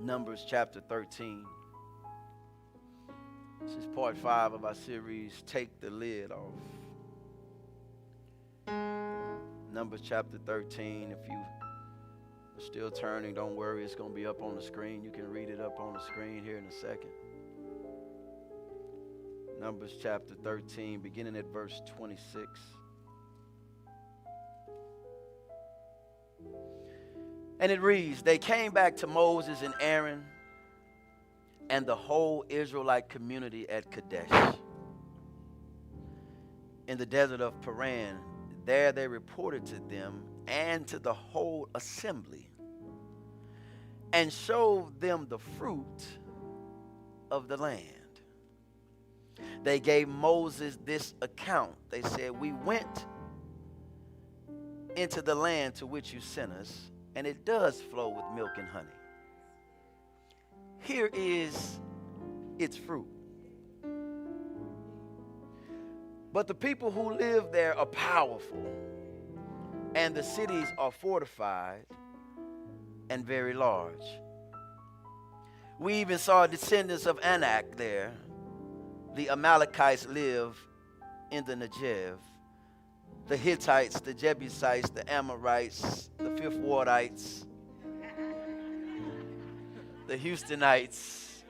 Numbers chapter 13. This is part 5 of our series, Take the Lid Off. Numbers chapter 13. If you are still turning, don't worry, it's going to be up on the screen. You can read it up on the screen here in a second. Numbers chapter 13, beginning at verse 26. And it reads, they came back to Moses and Aaron and the whole Israelite community at Kadesh in the desert of Paran. There they reported to them and to the whole assembly and showed them the fruit of the land. They gave Moses this account. They said, we went into the land to which you sent us, and it does flow with milk and honey. Here is its fruit. But the people who live there are powerful, and the cities are fortified and very large. We even saw descendants of Anak there. The Amalekites live in the Negev. The Hittites, the Jebusites, the Amorites, the Fifth Wardites, the Houstonites,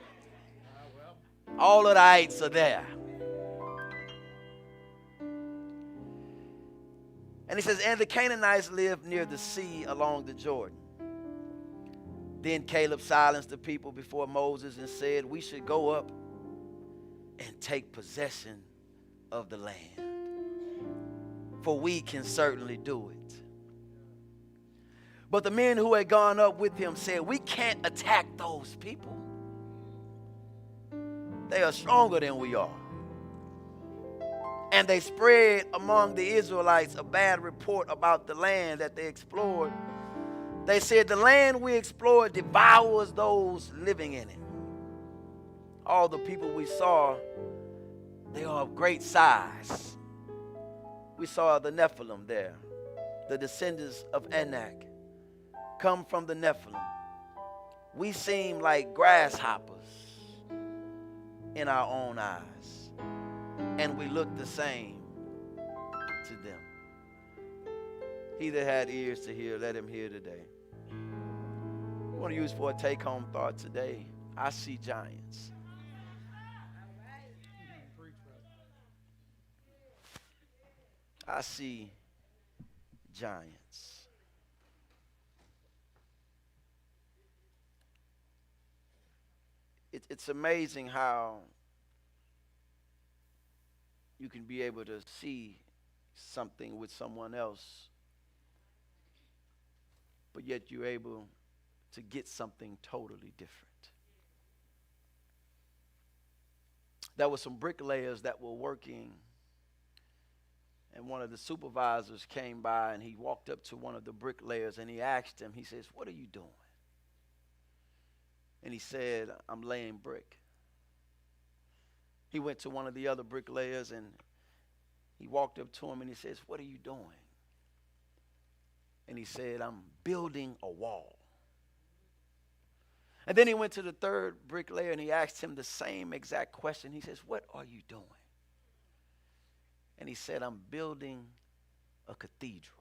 all of the ites are there. And he says, and the Canaanites live near the sea along the Jordan. Then Caleb silenced the people before Moses and said, we should go up and take possession of the land, for we can certainly do it. But the men who had gone up with him said, we can't attack those people. They are stronger than we are. And they spread among the Israelites a bad report about the land that they explored. They said, the land we explored devours those living in it. All the people we saw, they are of great size. We saw the Nephilim there, the descendants of Anak, come from the Nephilim. We seem like grasshoppers in our own eyes, and we look the same to them. He that had ears to hear, let him hear today. I want to use for a take-home thought today, I see giants. I see giants. It's amazing how you can be able to see something with someone else, but yet you're able to get something totally different. There were some bricklayers that were working, and one of the supervisors came by and he walked up to one of the bricklayers and he asked him, he says, what are you doing? And he said, I'm laying brick. He went to one of the other bricklayers and he walked up to him and he says, what are you doing? And he said, I'm building a wall. And then he went to the third bricklayer and he asked him the same exact question. He says, what are you doing? And he said, I'm building a cathedral.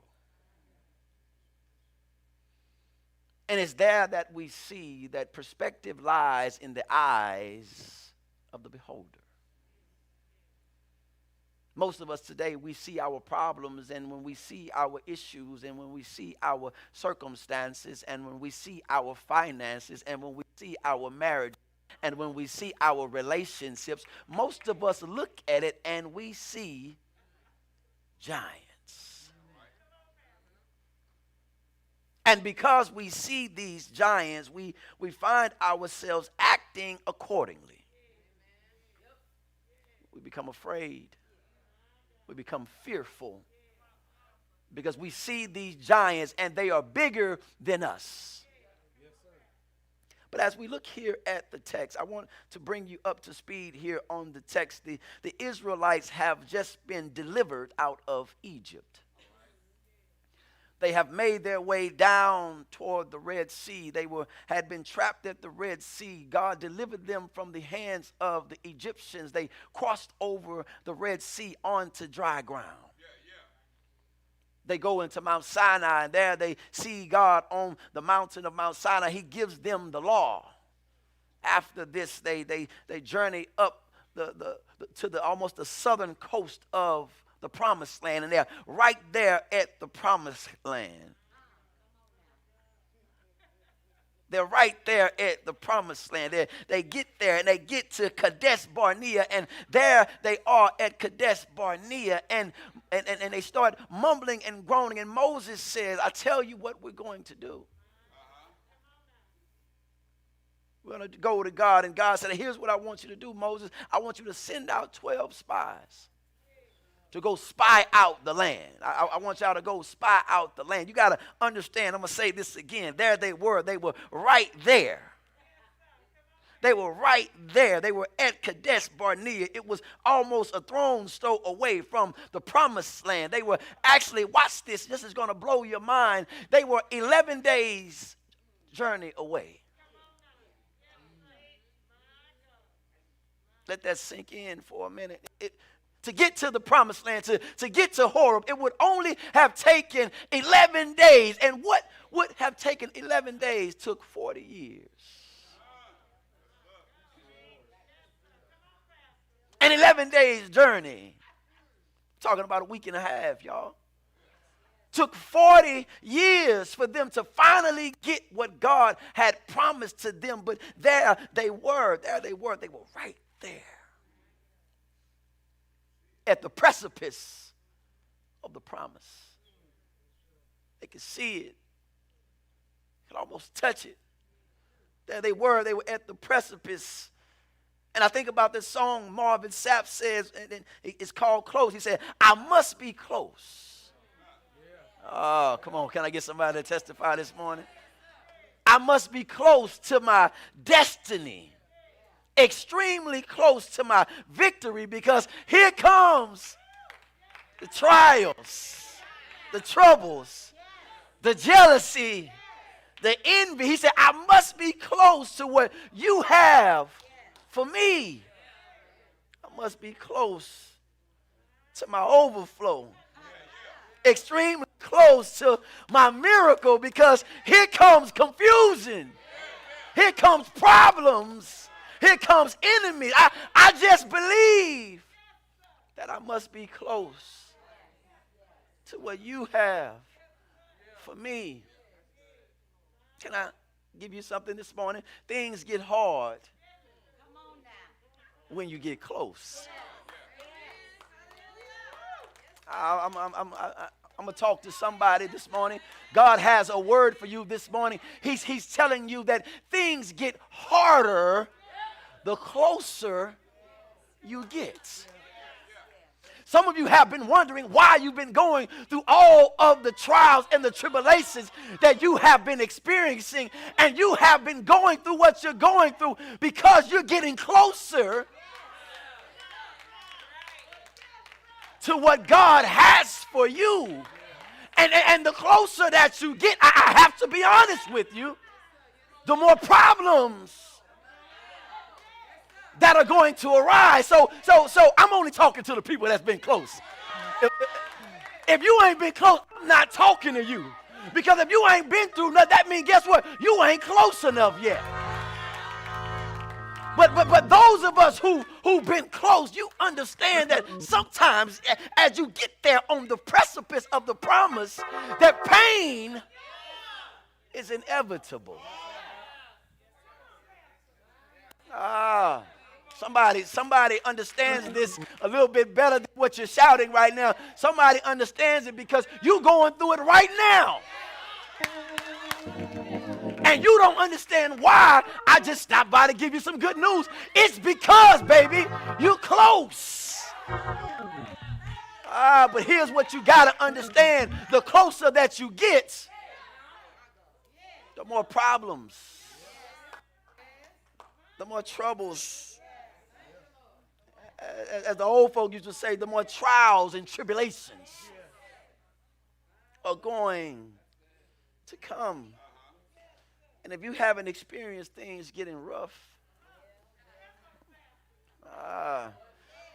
And it's there that we see that perspective lies in the eyes of the beholder. Most of us today, we see our problems, and when we see our issues, and when we see our circumstances, and when we see our finances, and when we see our marriage, and when we see our relationships, most of us look at it and we see giants. And because we see these giants, we find ourselves acting accordingly. We become afraid. We become fearful because we see these giants and they are bigger than us. But as we look here at the text, I want to bring you up to speed here on the text. The Israelites have just been delivered out of Egypt. They have made their way down toward the Red Sea. They had been trapped at the Red Sea. God delivered them from the hands of the Egyptians. They crossed over the Red Sea onto dry ground. They go into Mount Sinai, and there they see God on the mountain of Mount Sinai. He gives them the law. After this, they journey up to the almost the southern coast of the promised land, and they're right there at the promised land. They're right there at the promised land. They get there and they get to Cadets Barnea, and there they are at Cadets Barnea, and they start mumbling and groaning, and Moses says, I tell you what we're going to do. We're going to go to God, and God said, here's what I want you to do, Moses. I want you to send out 12 spies to go spy out the land. I want y'all to go spy out the land. You got to understand, I'm going to say this again. There they were right there. They were right there. They were at Kadesh Barnea. It was almost a throne's throw away from the promised land. They were actually, watch this, this is going to blow your mind. They were 11 days journey away. Let that sink in for a minute. To get to the promised land, to get to Horeb, it would only have taken 11 days. And what would have taken 11 days took 40 years. An 11 days journey. Talking about a week and a half, y'all. Took 40 years for them to finally get what God had promised to them. But there they were right there. At the precipice of the promise. They could see it. Could almost touch it. There they were at the precipice. And I think about this song Marvin Sapp says, and it's called Close. He said, I must be close. Oh, come on. Can I get somebody to testify this morning? I must be close to my destiny. Extremely close to my victory, because here comes the trials, the troubles, the jealousy, the envy. He said, I must be close to what you have for me. I must be close to my overflow. Extremely close to my miracle, because here comes confusion. Here comes problems. Here comes enemies. I just believe that I must be close to what you have for me. Can I give you something this morning? Things get hard when you get close. I'm going to talk to somebody this morning. God has a word for you this morning. He's telling you that things get harder the closer you get. Some of you have been wondering why you've been going through all of the trials and the tribulations that you have been experiencing, and you have been going through what you're going through because you're getting closer to what God has for you. And the closer that you get, I have to be honest with you, the more problems that are going to arise. So I'm only talking to the people that's been close. If you ain't been close, I'm not talking to you. Because if you ain't been through nothing, that means, guess what? You ain't close enough yet. But those of us who've been close, you understand that sometimes as you get there on the precipice of the promise, that pain is inevitable. Somebody understands this a little bit better than what you're shouting right now. Somebody understands it because you're going through it right now. And you don't understand why I just stopped by to give you some good news. It's because, baby, you're close. But here's what you got to understand. The closer that you get, the more problems, the more troubles. As the old folk used to say, the more trials and tribulations. are going to come. And if you haven't experienced things getting rough,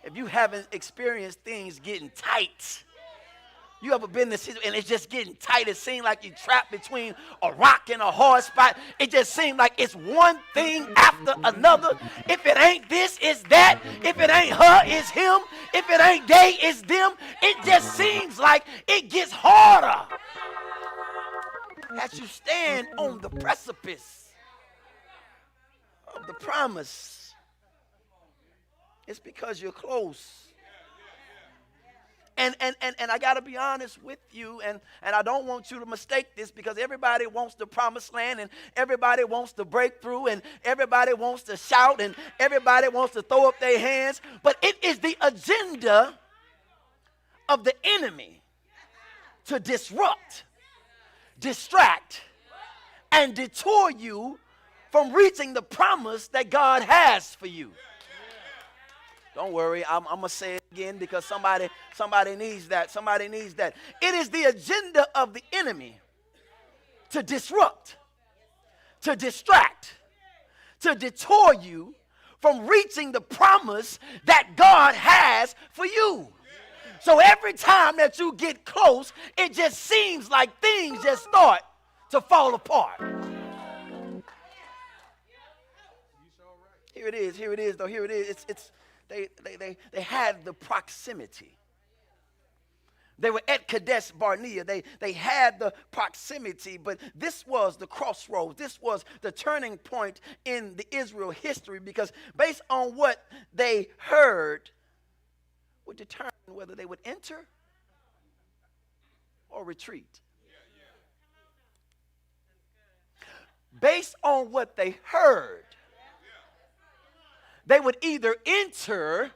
if you haven't experienced things getting tight, you ever been in this situation and it's just getting tight? It seems like you're trapped between a rock and a hard spot. It just seems like it's one thing after another. If it ain't this, it's that. If it ain't her, it's him. If it ain't they, it's them. It just seems like it gets harder as you stand on the precipice of the promise. It's because you're close. And I got to be honest with you, and I don't want you to mistake this, because everybody wants the promised land, and everybody wants the breakthrough, and everybody wants to shout, and everybody wants to throw up their hands. But it is the agenda of the enemy to disrupt, distract, and detour you from reaching the promise that God has for you. Don't worry, I'm going to say it again, because somebody needs that. Somebody needs that. It is the agenda of the enemy to disrupt, to distract, to detour you from reaching the promise that God has for you. So every time that you get close, it just seems like things just start to fall apart. Here it is, though. Here it is. They had the proximity. They were at Cadets Barnea. They had the proximity, but this was the crossroads. This was the turning point in the Israel history, because based on what they heard would determine whether they would enter or retreat. Based on what they heard, they would either enter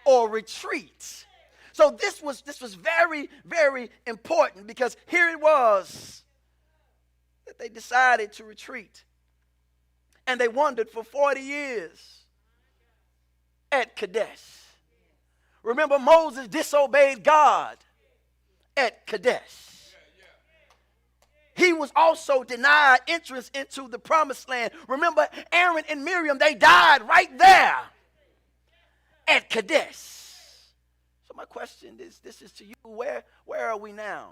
or retreat. So this was very, very important, because here it was that they decided to retreat. And they wandered for 40 years at Kadesh. Remember, Moses disobeyed God at Kadesh. He was also denied entrance into the promised land. Remember, Aaron and Miriam, they died right there at Kadesh. So my question is, this is to you, where are we now?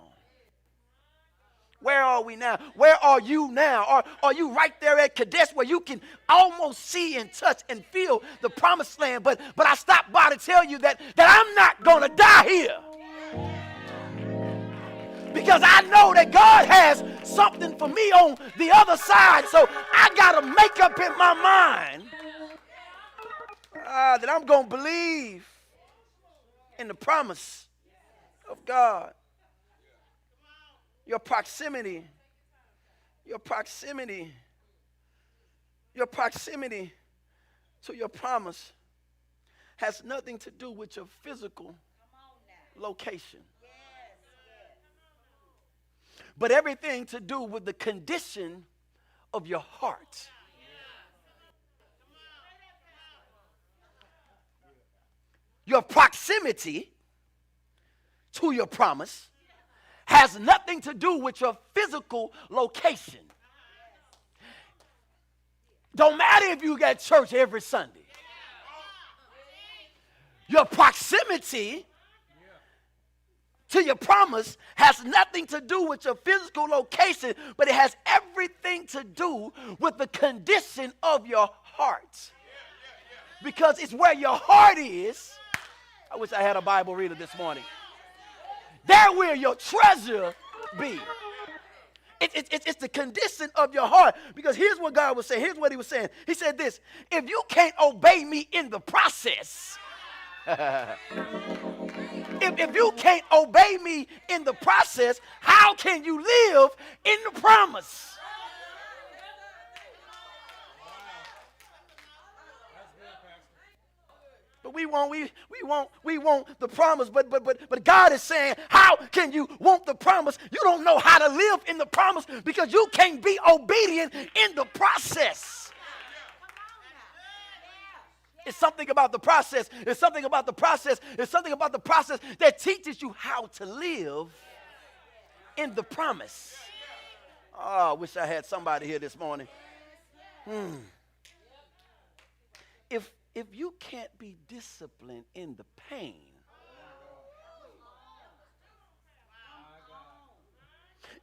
Where are we now? Where are you now? Are you right there at Kadesh, where you can almost see and touch and feel the promised land? But I stopped by to tell you that I'm not going to die here. Because I know that God has something for me on the other side. So I got to make up in my mind that I'm going to believe in the promise of God. Your proximity to your promise has nothing to do with your physical location, but everything to do with the condition of your heart. Your proximity to your promise has nothing to do with your physical location. Don't matter if you got church every Sunday. Your proximity to your promise has nothing to do with your physical location, but it has everything to do with the condition of your heart. Because it's where your heart is. I wish I had a Bible reader this morning. There will your treasure be. It's the condition of your heart. Because here's what God was saying. Here's what he was saying. He said this: if you can't obey me in the process, if you can't obey me in the process, how can you live in the promise? But we want the promise, but God is saying, how can you want the promise? You don't know how to live in the promise because you can't be obedient in the process. It's something about the process. It's something about the process. It's something about the process that teaches you how to live in the promise. Oh, I wish I had somebody here this morning. If you can't be disciplined in the pain,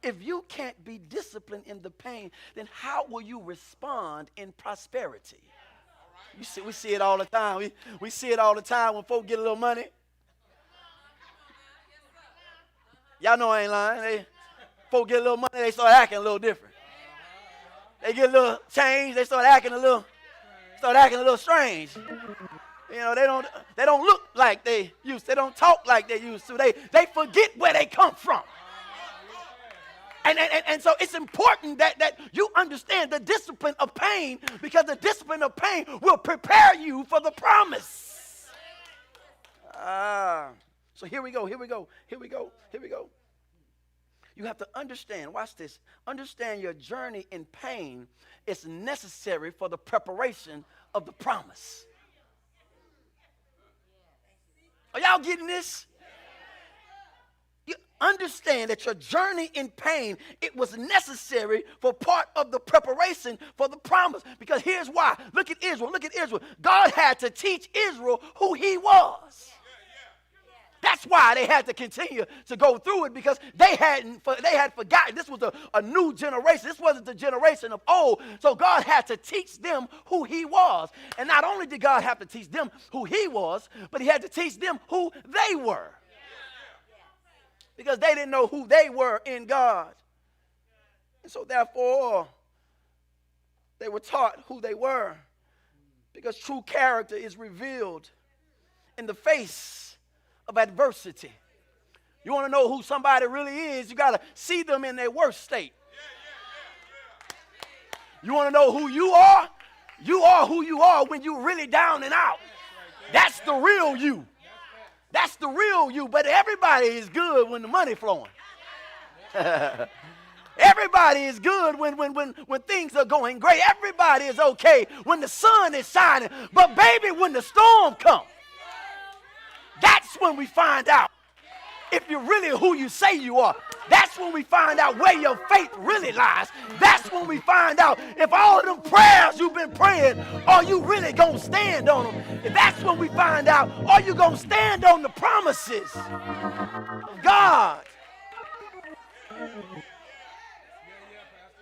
if you can't be disciplined in the pain, then how will you respond in prosperity? We see it all the time. We see it all the time when folk get a little money. Y'all know I ain't lying. Folk get a little money, they start acting a little different. They get a little change, they start acting a little strange. You know, they don't look like they used to. They don't talk like they used to. They forget where they come from. And so it's important that you understand the discipline of pain, because the discipline of pain will prepare you for the promise. So here we go. You have to understand, watch this, understand your journey in pain is necessary for the preparation of the promise. Are y'all getting this? You understand that your journey in pain, it was necessary for part of the preparation for the promise. Because here's why. Look at Israel. God had to teach Israel who he was. That's why they had to continue to go through it, because they had forgotten. This was a new generation. This wasn't the generation of old. So God had to teach them who he was. And not only did God have to teach them who he was, but he had to teach them who they were. Because they didn't know who they were in God. And so therefore, they were taught who they were. Because true character is revealed in the face of adversity. You want to know who somebody really is, you got to see them in their worst state. You want to know who you are? You are who you are when you're really down and out. That's the real you. That's the real you. But everybody is good when the money flowing. Everybody is good when things are going great. Everybody is okay when the sun is shining. But baby, when the storm comes, that's when we find out if you're really who you say you are. That's when we find out where your faith really lies. That's when we find out if all of them prayers you've been praying, are you really going to stand on them? That's when we find out, are you going to stand on the promises of God?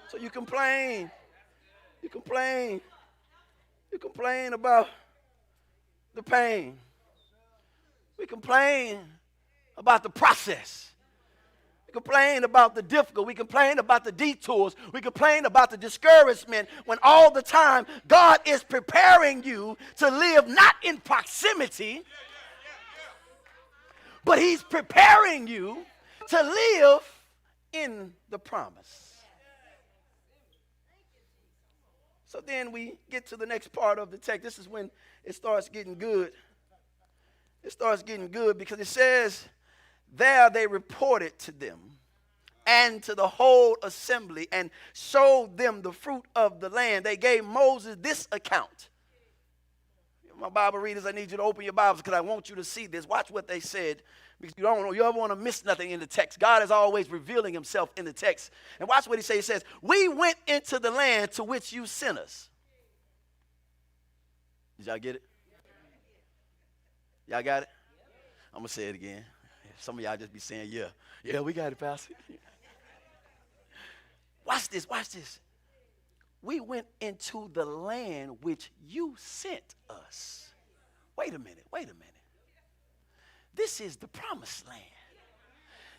So you complain about the pain. We complain about the process. We complain about the difficult. We complain about the detours. We complain about the discouragement, when all the time God is preparing you to live not in proximity, but he's preparing you to live in the promise. So then we get to the next part of the text. This is when it starts getting good. It starts getting good, because it says, there they reported to them and to the whole assembly and showed them the fruit of the land. They gave Moses this account. My Bible readers, I need you to open your Bibles, because I want you to see this. Watch what they said, because you ever want to miss nothing in the text. God is always revealing himself in the text. And watch what he says. He says, we went into the land to which you sent us. Did y'all get it? Y'all got it? I'm going to say it again. Some of y'all just be saying, yeah. Yeah, we got it, Pastor. Watch this. We went into the land which you sent us. Wait a minute. This is the promised land.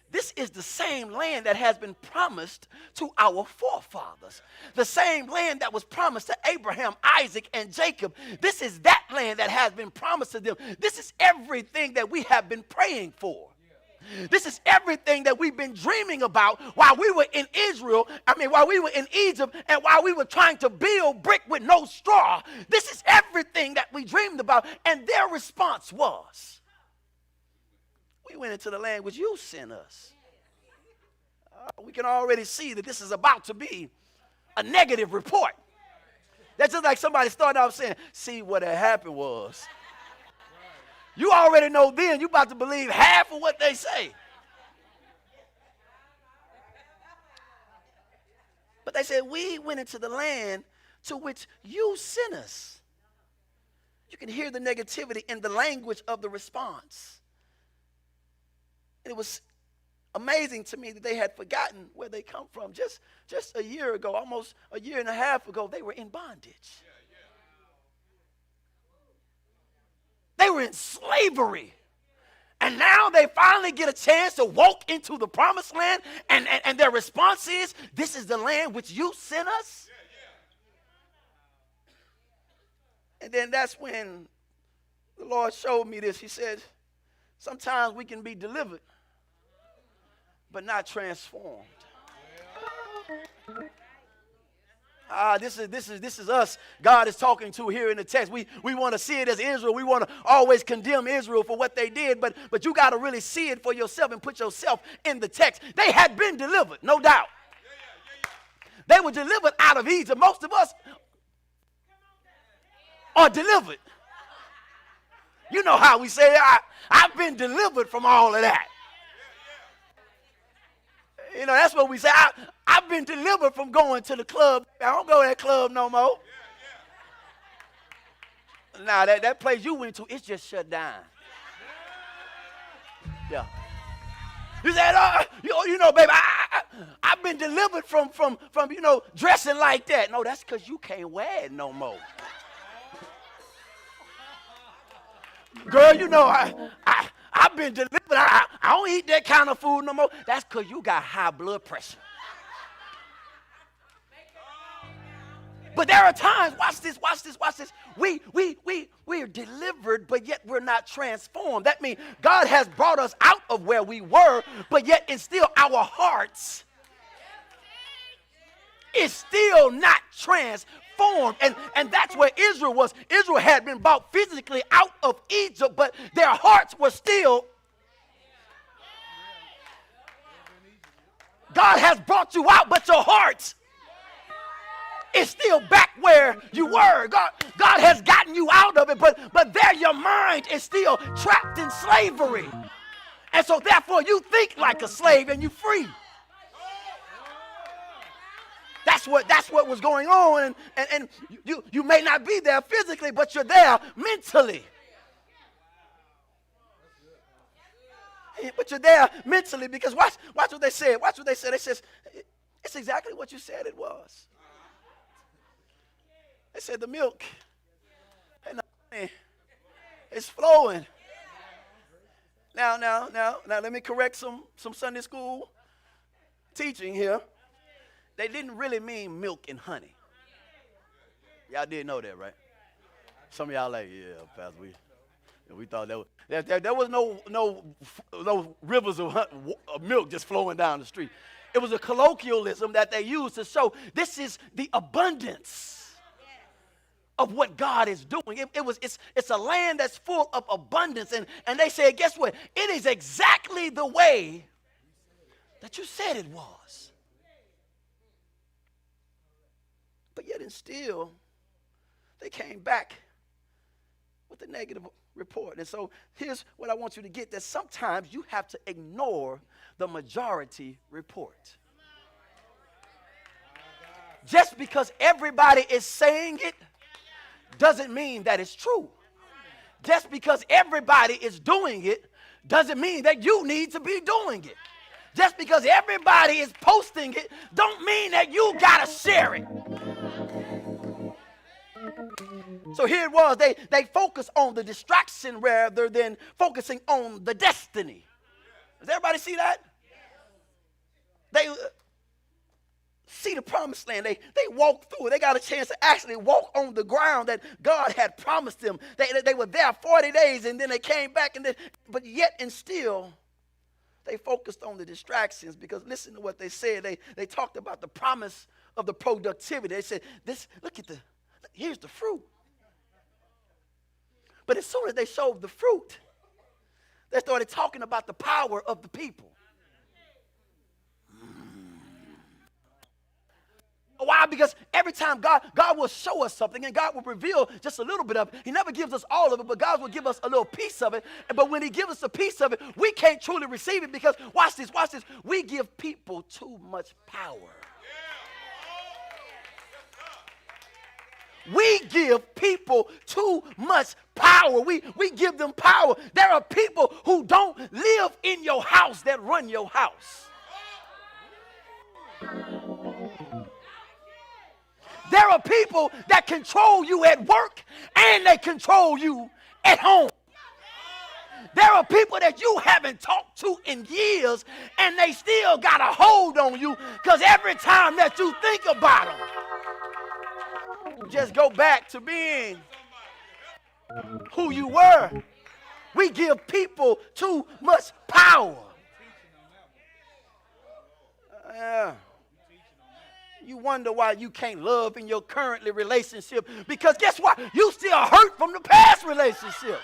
This is the same land that has been promised to our forefathers. The same land that was promised to Abraham, Isaac, and Jacob. This is that land that has been promised to them. This is everything that we have been praying for. This is everything that we've been dreaming about while we were in while we were in Egypt, and while we were trying to build brick with no straw. This is everything that we dreamed about. And their response was, we went into the land which you sent us. We can already see that this is about to be a negative report. That's just like somebody started off saying, see, what had happened was. You already know then, you about to believe half of what they say. But they said, we went into the land to which you sent us. You can hear the negativity in the language of the response. And it was amazing to me that they had forgotten where they come from. Just a year ago, almost a year and a half ago, they were in bondage. They were in slavery. And now they finally get a chance to walk into the promised land, and their response is, this is the land which you sent us? And then that's when the Lord showed me this. He said, sometimes we can be delivered, but not transformed. This is us. God is talking to here in the text. We want to see it as Israel. We want to always condemn Israel for what they did, but you got to really see it for yourself and put yourself in the text. They had been delivered, no doubt. They were delivered out of Egypt. Most of us are delivered. You know how we say, I've been delivered from all of that. You know, that's what we say. I've been delivered from going to the club. I don't go to that club no more. Nah, that place you went to, it's just shut down. Yeah. You said, you know, baby, I've been delivered from dressing like that. No, that's because you can't wear it no more. Girl, you know, I've been delivered. I don't eat that kind of food no more. That's because you got high blood pressure. But there are times, watch this. We are delivered, but yet we're not transformed. That means God has brought us out of where we were, but yet it's still our hearts is still not transformed. And that's where Israel was. Israel had been brought physically out of Egypt, but their hearts were still. God has brought you out, but your hearts is still back where you were. God has gotten you out of it, but there your mind is still trapped in slavery. And so therefore you think like a slave and you're free. That's what was going on, and you may not be there physically, but you're there mentally. But you're there mentally because watch what they said. Watch what they said. They says, it's exactly what you said it was. They said the milk and the honey is flowing. Now, let me correct some Sunday school teaching here. They didn't really mean milk and honey. Y'all did know that, right? Some of y'all like, yeah, Pastor, we thought there was no rivers of milk just flowing down the street. It was a colloquialism that they used to show this is the abundance of what God is doing. It's a land that's full of abundance. And they said, guess what? It is exactly the way that you said it was. But yet and still, they came back with a negative report. And so here's what I want you to get, that sometimes you have to ignore the majority report. Just because everybody is saying it doesn't mean that it's true. Just because everybody is doing it doesn't mean that you need to be doing it. Just because everybody is posting it don't mean that you gotta share it. So here it was. They focused on the distraction rather than focusing on the destiny. Does everybody see that? They see the promised land. They walked through it. They got a chance to actually walk on the ground that God had promised them. They were there 40 days and then they came back. But yet and still, they focused on the distractions, because listen to what they said. They talked about the promise of the productivity. They said, here's the fruit. But as soon as they showed the fruit, they started talking about the power of the people. Why? Because every time God will show us something and God will reveal just a little bit of it. He never gives us all of it, but God will give us a little piece of it. But when he gives us a piece of it, we can't truly receive it because, watch this, we give people too much power. we give people too much power. We give them power. There are people who don't live in your house that run your house. There are people that control you at work and they control you at home. There are people that you haven't talked to in years and they still got a hold on you because every time that you think about them, you just go back to being who you were. We give people too much power. You wonder why you can't love in your currently relationship because guess what? You still hurt from the past relationship.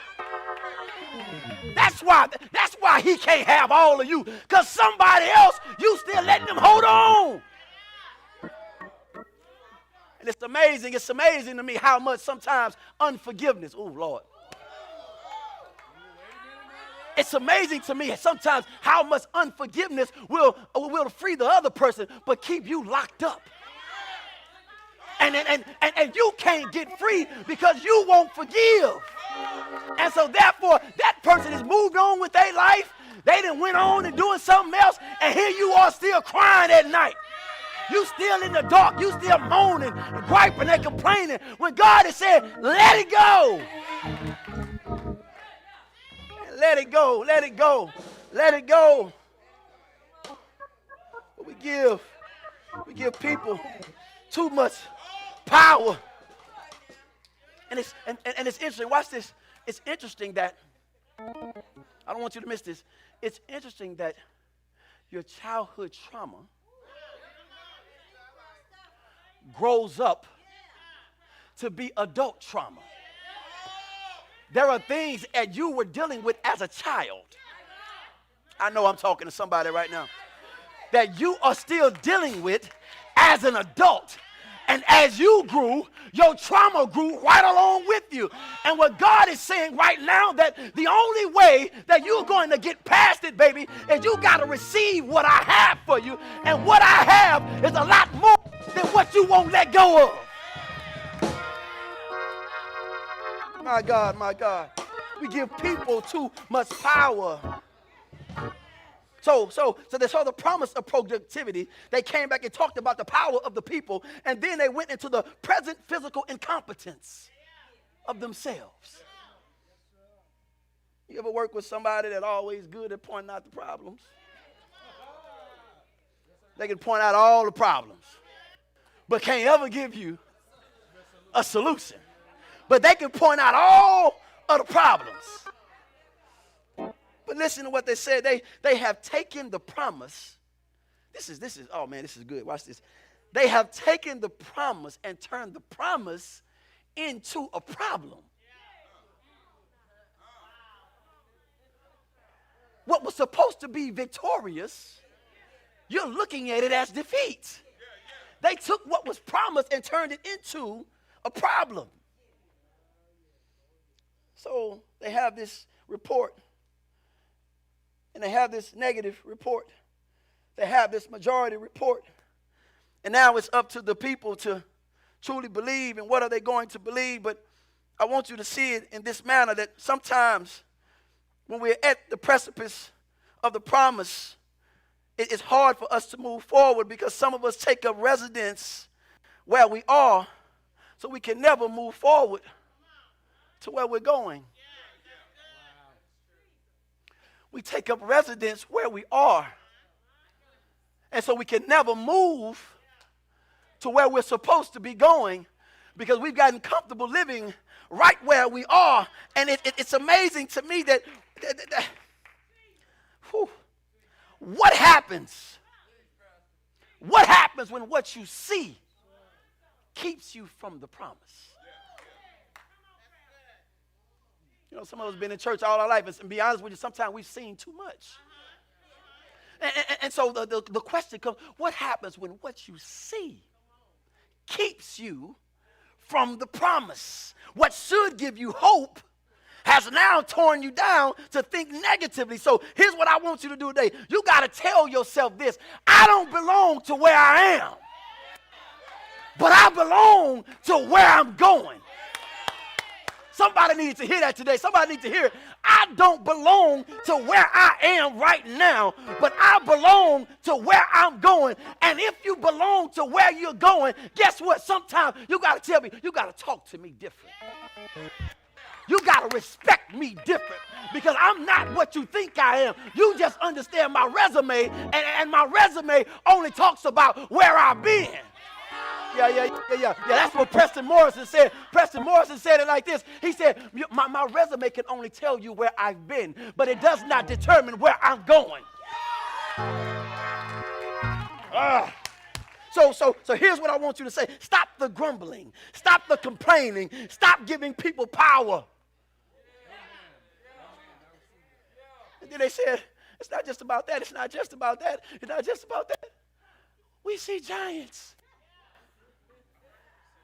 That's why he can't have all of you because somebody else, you still letting them hold on. And it's amazing to me how much sometimes unforgiveness, oh Lord. It's amazing to me sometimes how much unforgiveness will free the other person but keep you locked up. And you can't get free because you won't forgive. And so therefore, that person has moved on with their life. They done went on and doing something else. And here you are still crying at night. You still in the dark. You still moaning and griping and complaining. When God has said, let it go. Let it go. Let it go. Let it go. But we give people too much power. And it's interesting. Watch this. It's interesting that, I don't want you to miss this. It's interesting that your childhood trauma grows up to be adult trauma. There are things that you were dealing with as a child. I know I'm talking to somebody right now. That you are still dealing with as an adult. And as you grew, your trauma grew right along with you. And what God is saying right now, that the only way that you're going to get past it, baby, is you got to receive what I have for you. And what I have is a lot more than what you won't let go of. My God, my God. We give people too much power. So they saw the promise of productivity. They came back and talked about the power of the people, and then they went into the present physical incompetence of themselves. You ever work with somebody that's always good at pointing out the problems? They can point out all the problems, but can't ever give you a solution. But they can point out all of the problems. But listen to what they said. They have taken the promise. This is oh man, this is good. Watch this. They have taken the promise and turned the promise into a problem. What was supposed to be victorious, you're looking at it as defeat. They took what was promised and turned it into a problem. So they have this report. And they have this negative report. They have this majority report. And now it's up to the people to truly believe. And what are they going to believe? But I want you to see it in this manner, that sometimes when we're at the precipice of the promise, it's hard for us to move forward because some of us take up residence where we are, so we can never move forward to where we're going. We take up residence where we are. And so we can never move to where we're supposed to be going because we've gotten comfortable living right where we are. And it's amazing to me that what happens? What happens when what you see keeps you from the promise? You know, some of us have been in church all our life, and to be honest with you, sometimes we've seen too much. And so the question comes, what happens when what you see keeps you from the promise? What should give you hope has now torn you down to think negatively. So here's what I want you to do today. You got to tell yourself this: I don't belong to where I am. but I belong to where I'm going. Somebody needs to hear that today. Somebody needs to hear it. I don't belong to where I am right now, but I belong to where I'm going. And if you belong to where you're going, guess what? Sometimes you got to tell me, you got to talk to me different. You got to respect me different because I'm not what you think I am. You just understand my resume, and my resume only talks about where I've been. Yeah, that's what Preston Morrison said. Preston Morrison said it like this. He said, my resume can only tell you where I've been, but it does not determine where I'm going. So here's what I want you to say. Stop the grumbling. Stop the complaining. Stop giving people power. And then they said, it's not just about that. It's not just about that. It's not just about that. We see giants.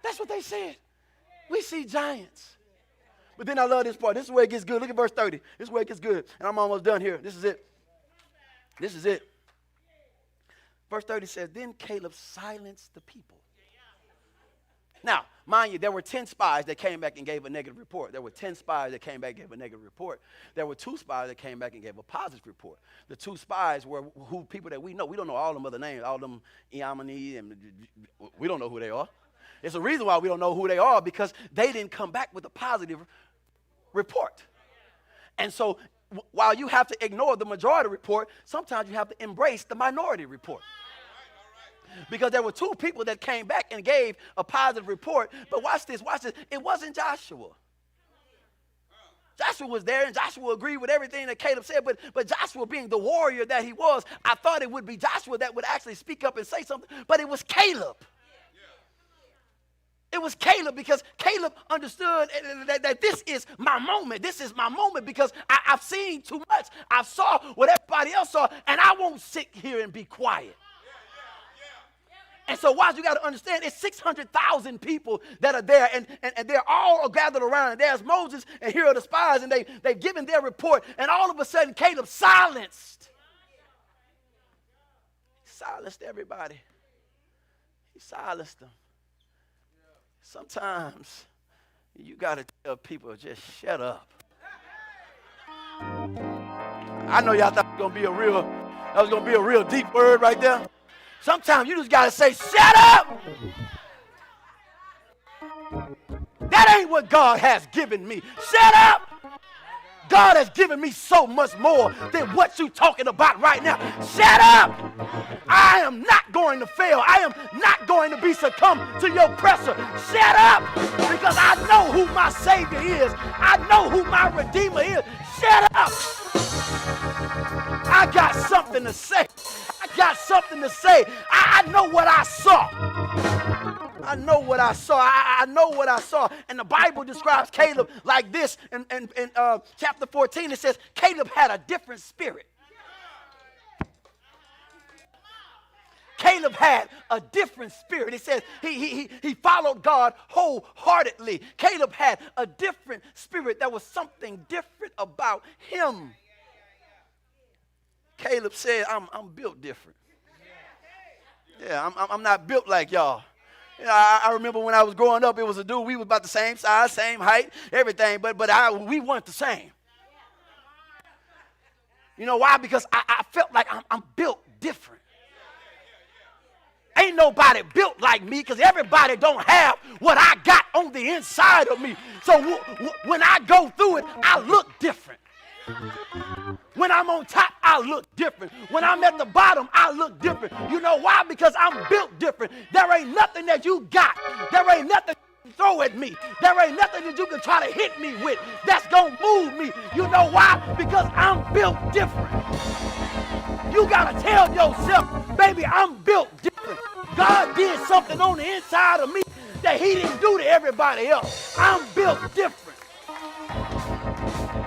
That's what they said. We see giants. But then I love this part. This is where it gets good. Look at verse 30. This is where it gets good. And I'm almost done here. This is it. This is it. Verse 30 says, then Caleb silenced the people. Now, mind you, there were 10 spies that came back and gave a negative report. There were 10 spies that came back and gave a negative report. There were 2 spies that came back and gave a positive report. The 2 spies were people that we know. We don't know all them other names, all them Iamani, and we don't know who they are. It's a reason why we don't know who they are, because they didn't come back with a positive report. And so while you have to ignore the majority report, sometimes you have to embrace the minority report. Because there were 2 people that came back and gave a positive report. But watch this. It wasn't Joshua. Joshua was there, and Joshua agreed with everything that Caleb said. But Joshua, being the warrior that he was, I thought it would be Joshua that would actually speak up and say something. But it was Caleb. It was Caleb, because Caleb understood that this is my moment. This is my moment, because I've seen too much. I saw what everybody else saw, and I won't sit here and be quiet. And so watch, you got to understand, it's 600,000 people that are there, and they're all gathered around. And there's Moses, and here are the spies, and they've given their report, and all of a sudden Caleb silenced. He silenced everybody. He silenced them. Sometimes you got to tell people, just shut up. I know y'all thought it was going to be a real deep word right there. Sometimes you just got to say, shut up. That ain't what God has given me. Shut up. God has given me so much more than what you're talking about right now. Shut up. I am not going to fail. I am not going to be succumbed to your pressure. Shut up, because I know who my Savior is. I know who my Redeemer is. Shut up. I got something to say. I got something to say. I know what I saw. I know what I saw. I know what I saw. And the Bible describes Caleb like this. In chapter 14, it says Caleb had a different spirit. Caleb had a different spirit. It says he followed God wholeheartedly. Caleb had a different spirit. There was something different about him. Caleb said, I'm built different. Yeah, I'm not built like y'all. You know, I remember when I was growing up, it was a dude, we was about the same size, same height, everything, but we weren't the same. You know why? Because I felt like I'm built different. Ain't nobody built like me, because everybody don't have what I got on the inside of me. So when I go through it, I look different. When I'm on top, I look different. When I'm at the bottom, I look different. You know why? Because I'm built different. There ain't nothing that you got. There ain't nothing you can throw at me. There ain't nothing that you can try to hit me with that's going to move me. You know why? Because I'm built different. You got to tell yourself, baby, I'm built different. God did something on the inside of me that he didn't do to everybody else. I'm built different.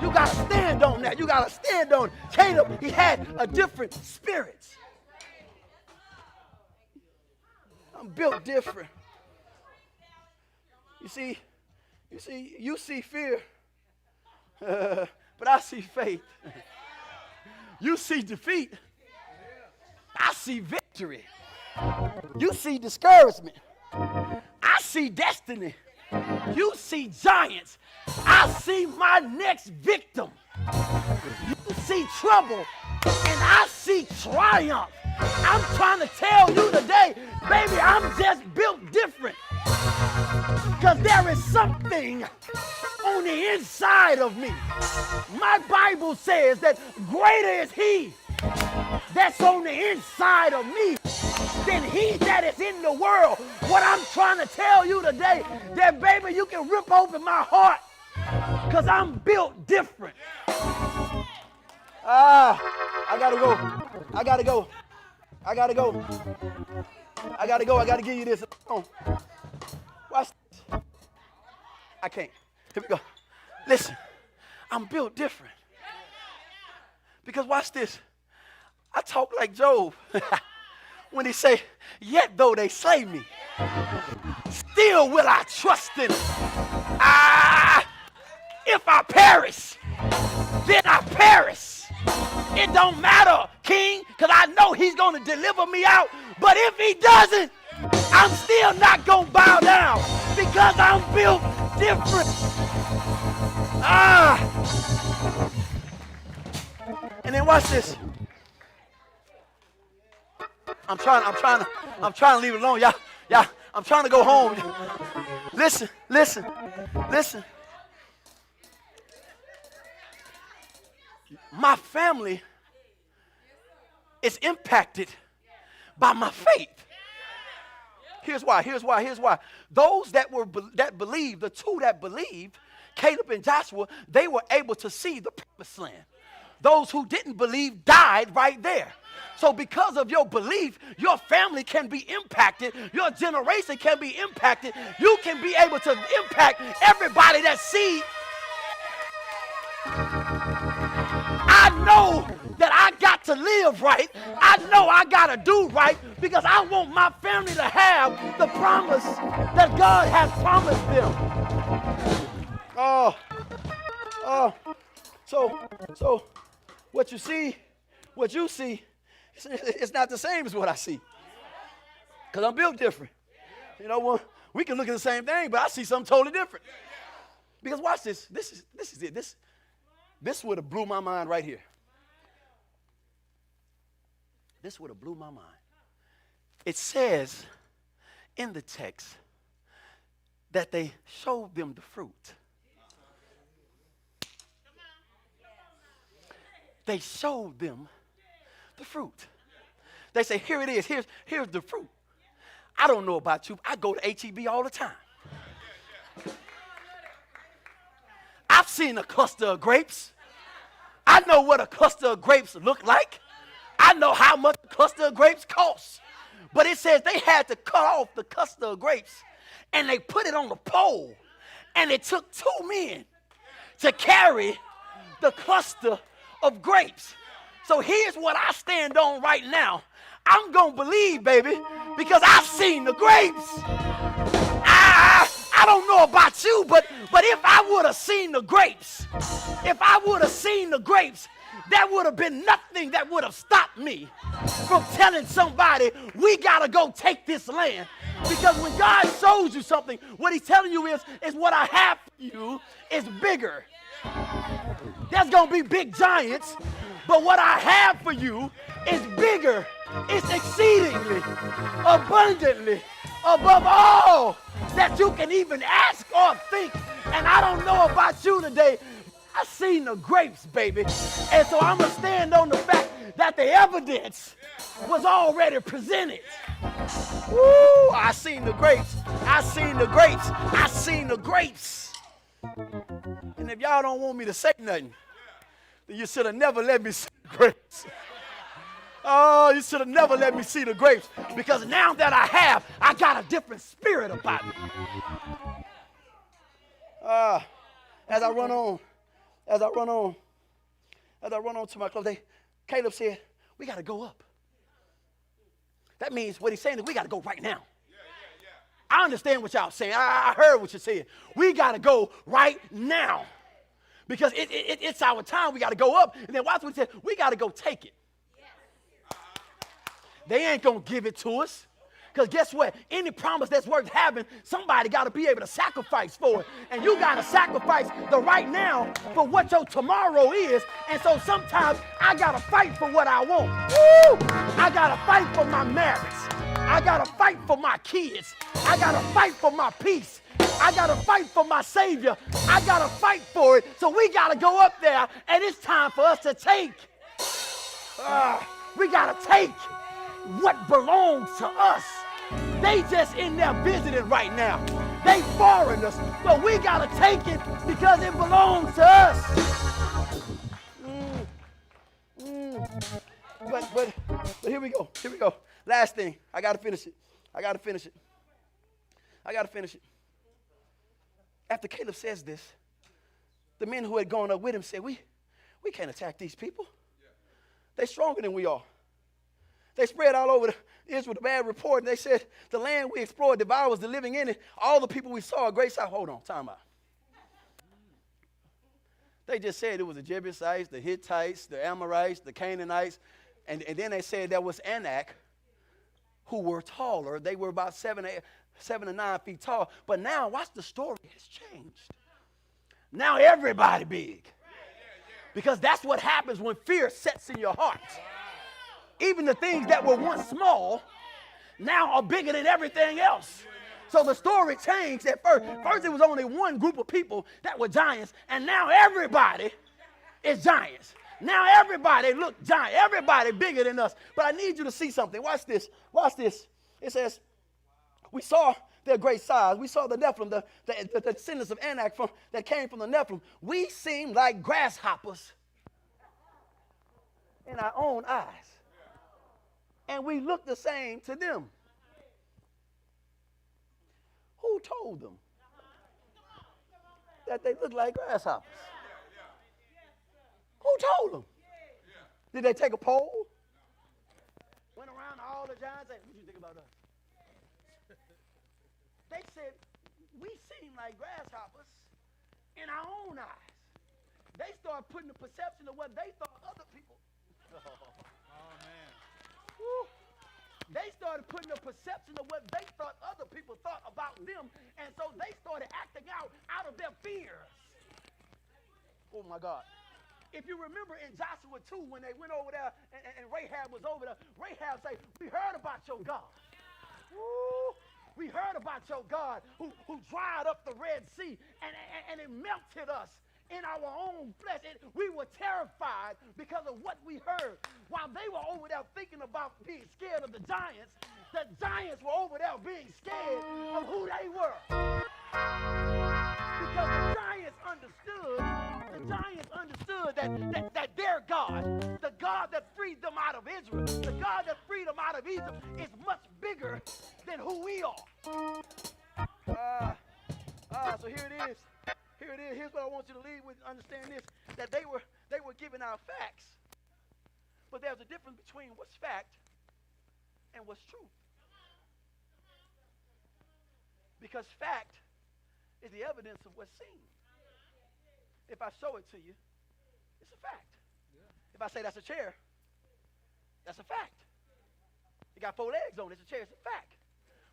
You got to stand on that. You got to stand on it. Caleb, he had a different spirit. I'm built different. You see fear, but I see faith. You see defeat. I see victory. You see discouragement. I see destiny. You see giants. I see my next victim. You see trouble, and I see triumph. I'm trying to tell you today, baby, I'm just built different. Because there is something on the inside of me. My Bible says that greater is he that's on the inside of me than he that is in the world. What I'm trying to tell you today, that baby, you can rip open my heart because I'm built different. I gotta go. I gotta go. I gotta go. I gotta go. I gotta give you this. Watch this. I can't. Here we go. Listen, I'm built different. Because watch this. I talk like Job when he say, yet though they slay me, still will I trust in him. If I perish, then I perish. It don't matter, King, because I know he's going to deliver me out. But if he doesn't, I'm still not going to bow down because I'm built different. And then watch this. I'm trying to leave it alone. Y'all, I'm trying to go home. Listen. My family is impacted by my faith. Here's why. Those that believed, the two that believed, Caleb and Joshua, they were able to see the promised land. Those who didn't believe died right there. So because of your belief, your family can be impacted. Your generation can be impacted. You can be able to impact everybody that sees. I know that I got to live right. I know I got to do right because I want my family to have the promise that God has promised them. So what you see, it's not the same as what I see. Because I'm built different. You know, we can look at the same thing, but I see something totally different. Because watch this. This is it. This would have blew my mind right here. This would have blew my mind. It says in the text that they showed them the fruit. They showed them the fruit. They say, here it is. Here's the fruit. I don't know about you. I go to HEB all the time. I've seen a cluster of grapes. I know what a cluster of grapes look like. I know how much a cluster of grapes costs. But it says they had to cut off the cluster of grapes and they put it on a pole. And it took 2 men to carry the cluster of grapes. So here's what I stand on right now. I'm going to believe, baby, because I've seen the grapes. I don't know about you, but if I would have seen the grapes, there would have been nothing that would have stopped me from telling somebody, we got to go take this land. Because when God shows you something, what he's telling you is what I have for you is bigger. There's going to be big giants, but what I have for you is bigger. It's exceedingly, abundantly, above all that you can even ask or think. And I don't know about you today. I seen the grapes, baby. And so I'm going to stand on the fact that the evidence was already presented. Woo, I seen the grapes. I seen the grapes. I seen the grapes. And if y'all don't want me to say nothing, then you should have never let me see the grapes. Oh, you should have never let me see the grapes, because now that I got a different spirit about me. As I run on to my close, Caleb said, we got to go up. That means what he's saying is we got to go right now. I understand what y'all saying. I heard what you're saying. We got to go right now. Because it's our time. We got to go up. And then watch what he said. We got to go take it. They ain't going to give it to us. Because guess what? Any promise that's worth having, somebody got to be able to sacrifice for it. And you got to sacrifice the right now for what your tomorrow is. And so sometimes I got to fight for what I want. Woo! I got to fight for my marriage. I got to fight for my kids. I got to fight for my peace. I got to fight for my Savior. I got to fight for it. So we got to go up there, and it's time for us to take. We got to take what belongs to us. They just in there visiting right now. They foreigners, but we got to take it because it belongs to us. But here we go. Here we go. Last thing. I got to finish it. After Caleb says this, the men who had gone up with him said, we can't attack these people. They're stronger than we are. They spread all over Israel the bad report, and they said, the land we explored devours the living in it. All the people we saw a great sight. Hold on, time out. They just said it was the Jebusites, the Hittites, the Amorites, the Canaanites, and then they said there was Anak, who were taller. They were about 7 to 9 feet tall. But now, watch, the story has changed. Now everybody big. Because that's what happens when fear sets in your heart. Even the things that were once small now are bigger than everything else. So the story changed at first. First, it was only one group of people that were giants, and now everybody is giants. Now everybody look giant. Everybody bigger than us. But I need you to see something. Watch this. Watch this. It says, we saw their great size. We saw the Nephilim, the descendants of Anak that came from the Nephilim. We seemed like grasshoppers in our own eyes. And we looked the same to them. Who told them that they looked like grasshoppers? Who told them? Did they take a poll? Went around to all the giants and said, what do you think about us? They said, we seem like grasshoppers in our own eyes. They started putting the perception of what they thought other people. Oh, man. Woo. They started putting a perception of what they thought other people thought about them, and so they started acting out of their fears. Oh, my God. If you remember in Joshua 2, when they went over there and Rahab was over there, Rahab said, we heard about your God. Woo. We heard about your God who dried up the Red Sea, and it melted us in our own flesh. We were terrified because of what we heard. While they were over there thinking about being scared of the giants were over there being scared of who they were. Because the giants understood that their God, the God that freed them out of Israel, the God that freed them out of Egypt, is much bigger than who we are. So here it is. Here's what I want you to leave with. Understand this: that they were giving out facts, but there's a difference between what's fact and what's truth. Because fact is the evidence of what's seen. If I show it to you, it's a fact. If I say that's a chair, that's a fact. It got 4 legs on it, it's a chair, it's a fact.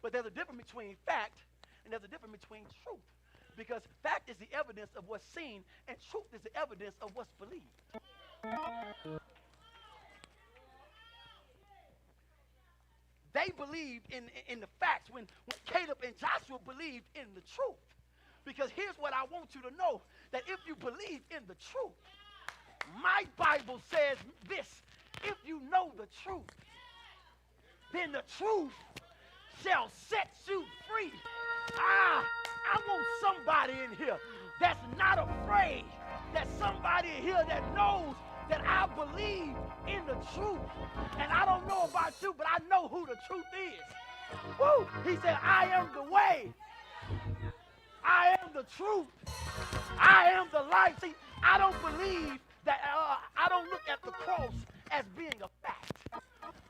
But there's a difference between fact and there's a difference between truth. Because fact is the evidence of what's seen, and truth is the evidence of what's believed. They believed in the facts when Caleb and Joshua believed in the truth. Because here's what I want you to know, that if you believe in the truth, my Bible says this: if you know the truth, then the truth shall set you free. I want somebody in here that's not afraid, that somebody in here that knows that I believe in the truth. And I don't know about you, but I know who the truth is. Woo! He said, I am the way. I am the truth. I am the life. See, I don't believe that, I don't look at the cross as being a fact.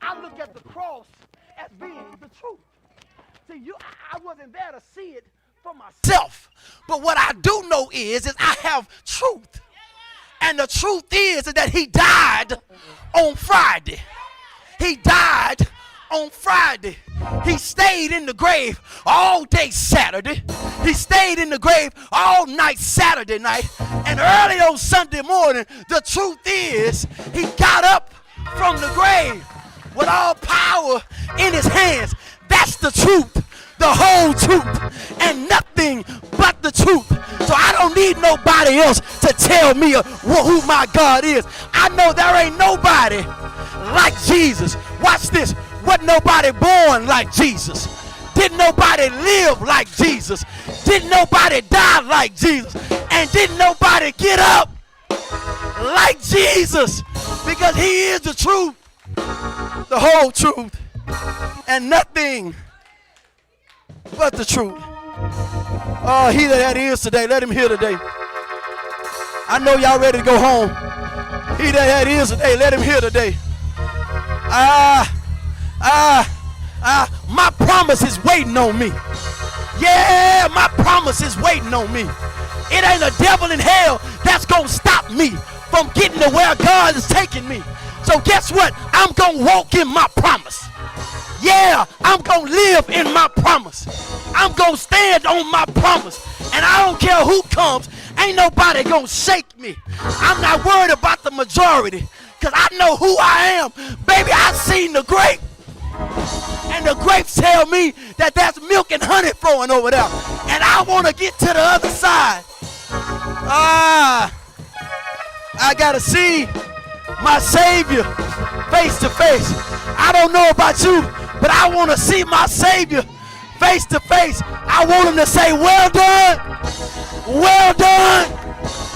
I look at the cross as being the truth. See, I wasn't there to see it for myself. But what I do know is I have truth. And the truth is that he died on Friday. He died on Friday, he stayed in the grave all day Saturday. He stayed in the grave all night Saturday night. And early on Sunday morning, the truth is, he got up from the grave with all power in his hands. That's the truth, the whole truth, and nothing but the truth. So I don't need nobody else to tell me who my God is. I know there ain't nobody like Jesus. Watch this. Wasn't nobody born like Jesus. Didn't nobody live like Jesus. Didn't nobody die like Jesus. And didn't nobody get up like Jesus. Because he is the truth, the whole truth, and nothing but the truth. Oh, he that is today, let him hear today. I know y'all ready to go home. He that is today, let him hear today. My promise is waiting on me. Yeah, my promise is waiting on me. It ain't a devil in hell that's gonna stop me from getting to where God is taking me. So guess what? I'm gonna walk in my promise. Yeah, I'm gonna live in my promise. I'm gonna stand on my promise. And I don't care who comes, ain't nobody gonna shake me. I'm not worried about the majority, because I know who I am. Baby, I seen the grape. And the grapes tell me that there's milk and honey flowing over there. And I want to get to the other side. I got to see my Savior face to face. I don't know about you, but I want to see my Savior face to face. I want him to say, well done, well done,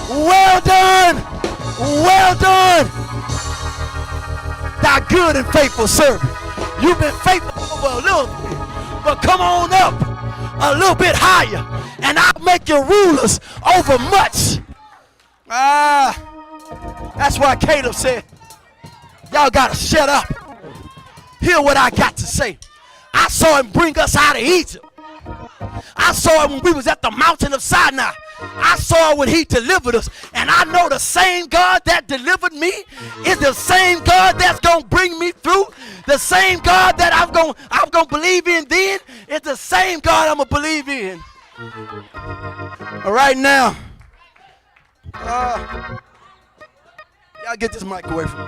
well done, well done, thy good and faithful servant. You've been faithful over a little bit, but come on up a little bit higher, and I'll make you rulers over much. That's why Caleb said, y'all got to shut up. Hear what I got to say. I saw him bring us out of Egypt. I saw it when we was at the mountain of Sinai. I saw it when he delivered us. And I know the same God that delivered me is the same God that's going to bring me through. The same God that I'm going to believe in then is the same God I'm going to believe in. Right now, y'all get this mic away from me.